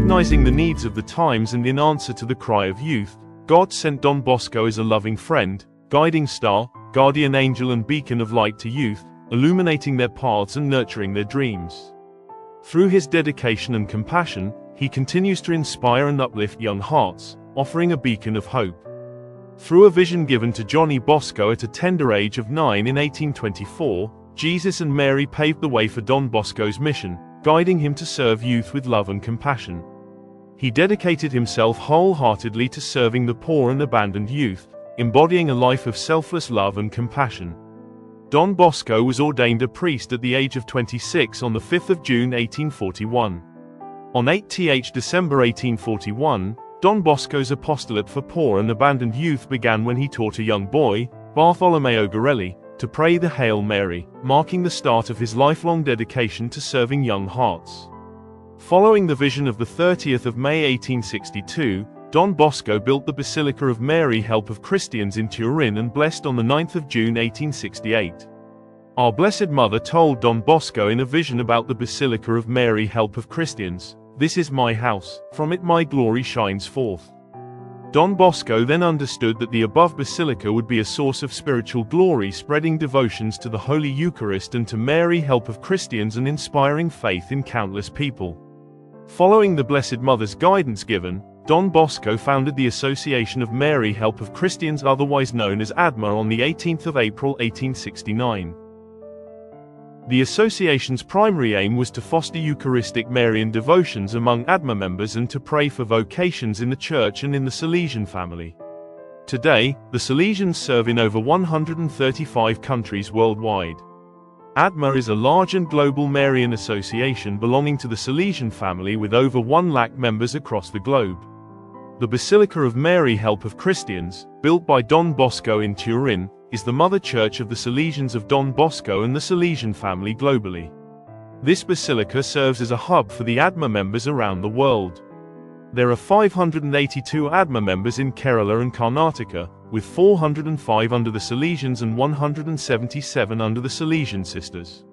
Recognizing the needs of the times and in answer to the cry of youth, God sent Don Bosco as a loving friend, guiding star, guardian angel and beacon of light to youth, illuminating their paths and nurturing their dreams. Through his dedication and compassion, he continues to inspire and uplift young hearts, offering a beacon of hope. Through a vision given to Johnny Bosco at a tender age of 9 in 1824, Jesus and Mary paved the way for Don Bosco's mission, guiding him to serve youth with love and compassion. He dedicated himself wholeheartedly to serving the poor and abandoned youth, embodying a life of selfless love and compassion. Don Bosco was ordained a priest at the age of 26 on the 5th of June 1841. On 8th December 1841, Don Bosco's apostolate for poor and abandoned youth began when he taught a young boy, Bartolomeo Gorelli, to pray the Hail Mary, marking the start of his lifelong dedication to serving young hearts. Following the vision of the 30th of May 1862, Don Bosco built the Basilica of Mary Help of Christians in Turin and blessed on the 9th of June 1868. Our Blessed Mother told Don Bosco in a vision about the Basilica of Mary Help of Christians, "This is my house, from it my glory shines forth." Don Bosco then understood that the above basilica would be a source of spiritual glory, spreading devotions to the Holy Eucharist and to Mary Help of Christians and inspiring faith in countless people. Following the Blessed Mother's guidance given, Don Bosco founded the Association of Mary Help of Christians, otherwise known as ADMA, on the 18th of April 1869. The association's primary aim was to foster Eucharistic-Marian devotions among ADMA members and to pray for vocations in the Church and in the Salesian family. Today, the Salesians serve in over 135 countries worldwide. ADMA is a large and global Marian association belonging to the Salesian family with over 1 lakh members across the globe. The Basilica of Mary Help of Christians, built by Don Bosco in Turin, is the mother church of the Salesians of Don Bosco and the Salesian family globally. This basilica serves as a hub for the ADMA members around the world. There are 582 ADMA members in Kerala and Karnataka, with 405 under the Salesians and 177 under the Salesian Sisters.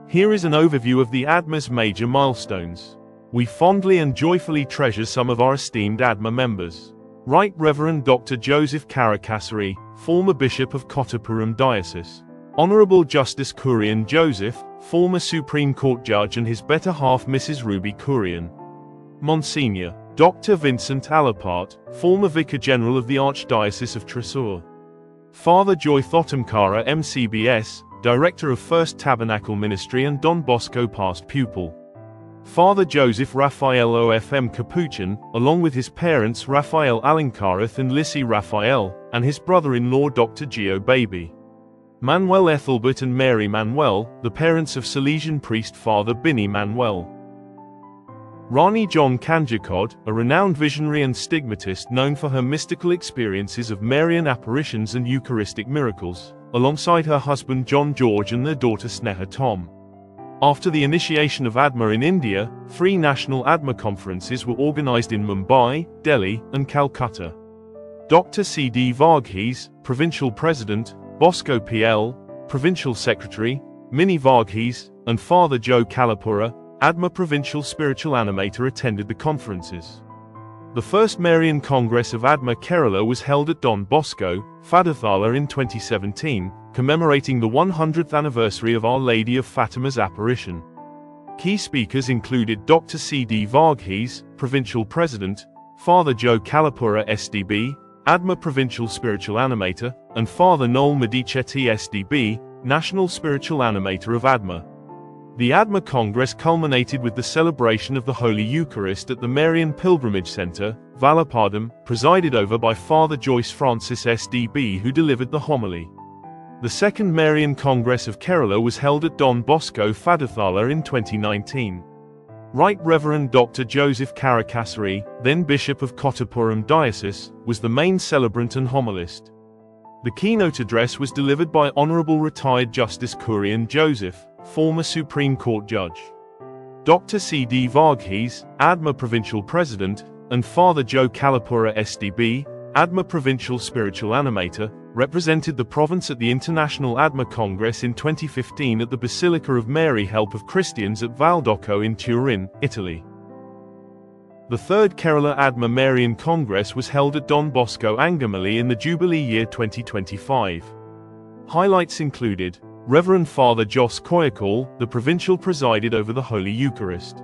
Here is an overview of the ADMA's major milestones. We fondly and joyfully treasure some of our esteemed ADMA members. Right Reverend Dr. Joseph Karakasari, former Bishop of Kottapuram Diocese. Honorable Justice Kurian Joseph, former Supreme Court Judge, and his better half Mrs. Ruby Kurian. Monsignor Dr. Vincent Alapart, former Vicar General of the Archdiocese of Thrissur. Father Joy Thotamkara MCBS, Director of First Tabernacle Ministry and Don Bosco past pupil. Father Joseph Raphael OFM Capuchin, along with his parents Raphael Alankarath and Lissy Raphael, and his brother-in-law Dr. Gio Baby. Manuel Ethelbert and Mary Manuel, the parents of Salesian priest Father Binny Manuel. Rani John Kanjikode, a renowned visionary and stigmatist known for her mystical experiences of Marian apparitions and Eucharistic miracles, alongside her husband John George and their daughter Sneha Tom. After the initiation of ADMA in India, 3 national ADMA conferences were organized in Mumbai, Delhi, and Calcutta. Dr. C.D. Varghese, Provincial President, Bosco PL, Provincial Secretary, Mini Varghese, and Father Joe Kalapura, ADMA Provincial Spiritual Animator, attended the conferences. The first Marian Congress of ADMA Kerala was held at Don Bosco, Fadathala in 2017, commemorating the 100th anniversary of Our Lady of Fatima's apparition. Key speakers included Dr. C.D. Varghese, Provincial President, Father Joe Kalapura SDB, ADMA Provincial Spiritual Animator, and Father Noel Medicetti SDB, National Spiritual Animator of ADMA. The ADMA Congress culminated with the celebration of the Holy Eucharist at the Marian Pilgrimage Center, Valapadam, presided over by Father Joyce Francis SDB, who delivered the homily. The Second Marian Congress of Kerala was held at Don Bosco Fadathala in 2019. Right Reverend Dr. Joseph Karakasari, then Bishop of Kottapuram Diocese, was the main celebrant and homilist. The keynote address was delivered by Honorable Retired Justice Kurian Joseph, former Supreme Court Judge. Dr. C.D. Varghese, ADMA Provincial President, and Father Joe Kalapura SDB, ADMA Provincial Spiritual Animator, represented the province at the International ADMA Congress in 2015 at the Basilica of Mary Help of Christians at Valdocco in Turin, Italy. The third Kerala ADMA Marian Congress was held at Don Bosco, Angamali in the Jubilee year 2025. Highlights included Reverend Father Jos Koyakal, the provincial, presided over the Holy Eucharist.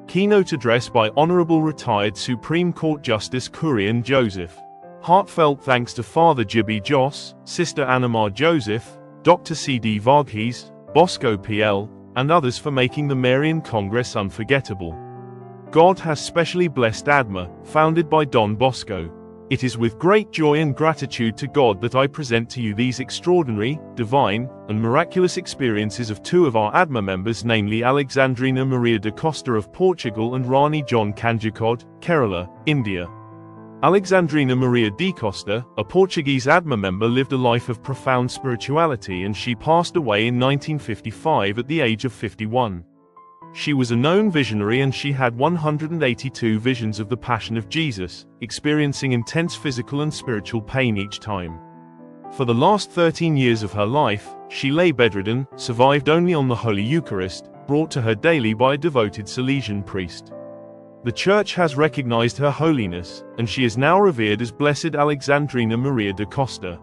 Keynote address by Honourable Retired Supreme Court Justice Kurian Joseph. Heartfelt thanks to Father Jibby Jos, Sister Anamar Joseph, Dr. C.D. Varghese, Bosco PL, and others for making the Marian Congress unforgettable. God has specially blessed ADMA, founded by Don Bosco. It is with great joy and gratitude to God that I present to you these extraordinary, divine, and miraculous experiences of two of our ADMA members, namely Alexandrina Maria de Costa of Portugal and Rani John Kanjikode, Kerala, India. Alexandrina Maria de Costa, a Portuguese ADMA member, lived a life of profound spirituality, and she passed away in 1955 at the age of 51. She was a known visionary, and she had 182 visions of the Passion of Jesus, experiencing intense physical and spiritual pain each time. For the last 13 years of her life, she lay bedridden, survived only on the Holy Eucharist, brought to her daily by a devoted Salesian priest. The Church has recognized her holiness, and she is now revered as Blessed Alexandrina Maria de Costa.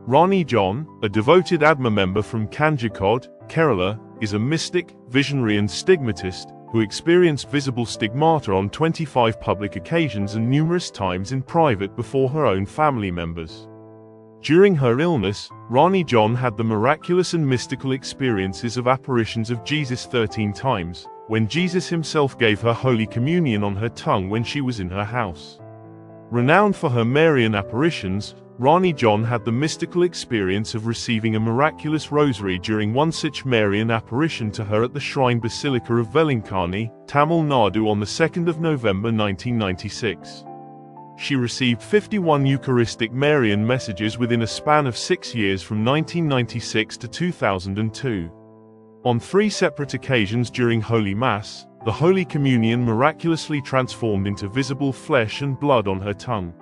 Rani John, a devoted ADMA member from Kanjikode, Kerala, is a mystic, visionary and stigmatist, who experienced visible stigmata on 25 public occasions and numerous times in private before her own family members. During her illness, Rani John had the miraculous and mystical experiences of apparitions of Jesus 13 times, when Jesus himself gave her Holy Communion on her tongue when she was in her house. Renowned for her Marian apparitions, Rani John had the mystical experience of receiving a miraculous rosary during one such Marian apparition to her at the Shrine Basilica of Velankani, Tamil Nadu on the 2nd of November 1996. She received 51 Eucharistic-Marian messages within a span of 6 years from 1996 to 2002. On 3 separate occasions during Holy Mass, the Holy Communion miraculously transformed into visible flesh and blood on her tongue.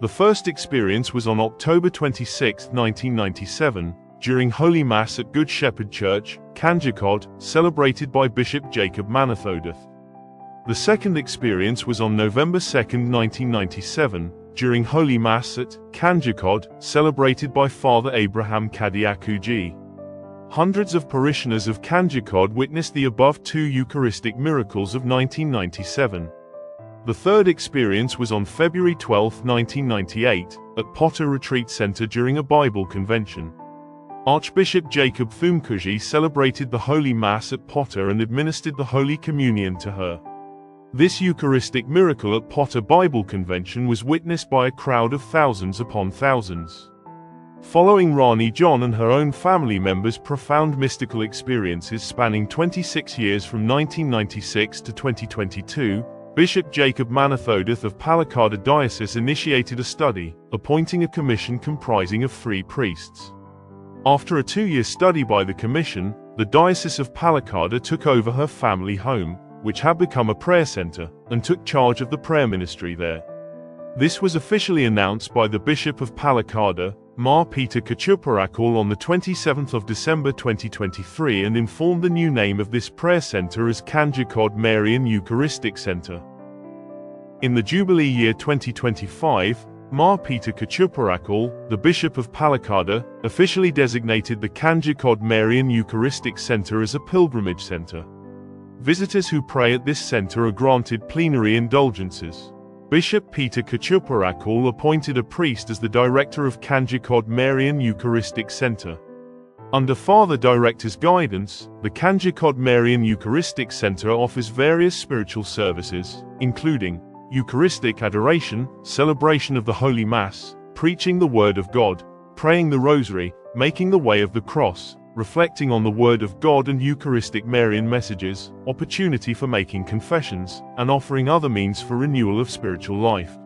The first experience was on October 26, 1997, during Holy Mass at Good Shepherd Church, Kanjikode, celebrated by Bishop Jacob Manathodith. The second experience was on November 2, 1997, during Holy Mass at Kanjikode, celebrated by Father Abraham Kadiakuji. Hundreds of parishioners of Kanjikode witnessed the above 2 Eucharistic miracles of 1997. The third experience was on February 12, 1998, at Potter Retreat Center during a Bible convention. Archbishop Jacob Thumkuji celebrated the Holy Mass at Potter and administered the Holy Communion to her. This Eucharistic miracle at Potter Bible Convention was witnessed by a crowd of thousands upon thousands. Following Rani John and her own family members' profound mystical experiences spanning 26 years from 1996 to 2022, Bishop Jacob Manathodith of Palakkad Diocese initiated a study, appointing a commission comprising of 3 priests. After a 2-year study by the commission, the Diocese of Palakkad took over her family home, which had become a prayer center, and took charge of the prayer ministry there. This was officially announced by the Bishop of Palakkad, Mar Peter Kachuparakul, on the 27th of December 2023, and informed the new name of this prayer center as Kanjikode Marian Eucharistic Center. In the Jubilee year 2025, Mar Peter Kachuparakul, the Bishop of Palakkad, officially designated the Kanjikode Marian Eucharistic Center as a pilgrimage center. Visitors who pray at this center are granted plenary indulgences. Bishop Peter Kachuparakul appointed a priest as the director of Kanjikode Marian Eucharistic Center. Under Father Director's guidance, the Kanjikode Marian Eucharistic Center offers various spiritual services, including Eucharistic adoration, celebration of the Holy Mass, preaching the Word of God, praying the Rosary, making the way of the cross, reflecting on the Word of God and Eucharistic-Marian messages, opportunity for making confessions, and offering other means for renewal of spiritual life.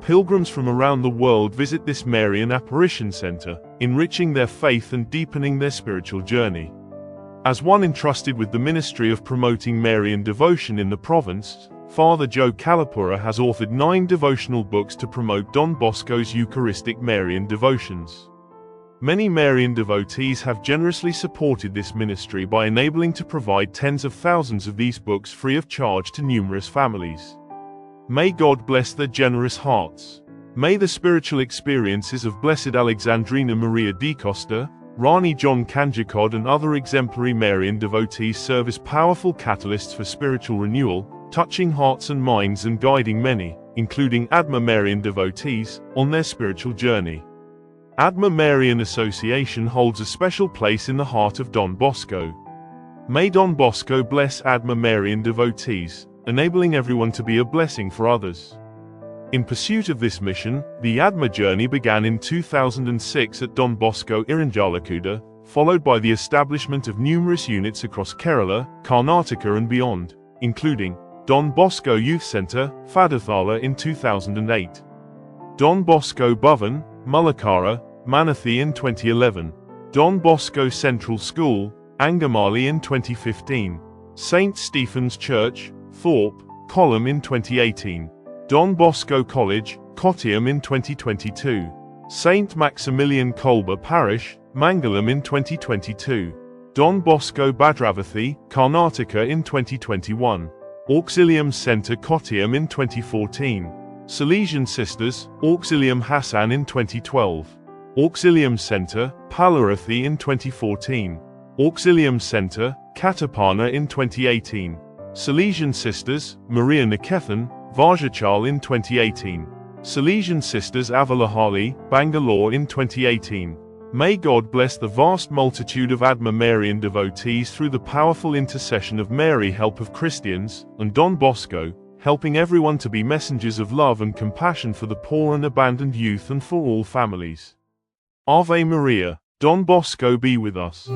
Pilgrims from around the world visit this Marian Apparition Center, enriching their faith and deepening their spiritual journey. As one entrusted with the ministry of promoting Marian devotion in the province, Father Joe Kalapura has authored 9 devotional books to promote Don Bosco's Eucharistic-Marian devotions. Many Marian devotees have generously supported this ministry by enabling to provide tens of thousands of these books free of charge to numerous families. May God bless their generous hearts. May the spiritual experiences of Blessed Alexandrina Maria di Costa, Rani John Kanjikode and other exemplary Marian devotees serve as powerful catalysts for spiritual renewal, touching hearts and minds and guiding many, including ADMA Marian devotees, on their spiritual journey. ADMA Marian Association holds a special place in the heart of Don Bosco. May Don Bosco bless ADMA Marian devotees, enabling everyone to be a blessing for others. In pursuit of this mission, the ADMA journey began in 2006 at Don Bosco Irinjalakuda, followed by the establishment of numerous units across Kerala, Karnataka and beyond, including Don Bosco Youth Centre, Fadathala in 2008, Don Bosco Bhavan, Mullakara, Manathi in 2011, Don Bosco Central School, Angamali in 2015, St. Stephen's Church, Thorpe, Kollam in 2018, Don Bosco College, Kottayam in 2022, St. Maximilian Kolba Parish, Mangalam in 2022, Don Bosco Bhadravathi, Karnataka in 2021, Auxilium Centre Kottayam in 2014, Salesian Sisters, Auxilium Hassan in 2012, Auxilium Centre, Palarathi in 2014, Auxilium Centre, Katapana in 2018, Salesian Sisters, Maria Nikethan, Vajachal in 2018, Salesian Sisters Avalahali, Bangalore in 2018. May God bless the vast multitude of ADMA Marian devotees through the powerful intercession of Mary, help of Christians, and Don Bosco, helping everyone to be messengers of love and compassion for the poor and abandoned youth and for all families. Ave Maria, Don Bosco be with us.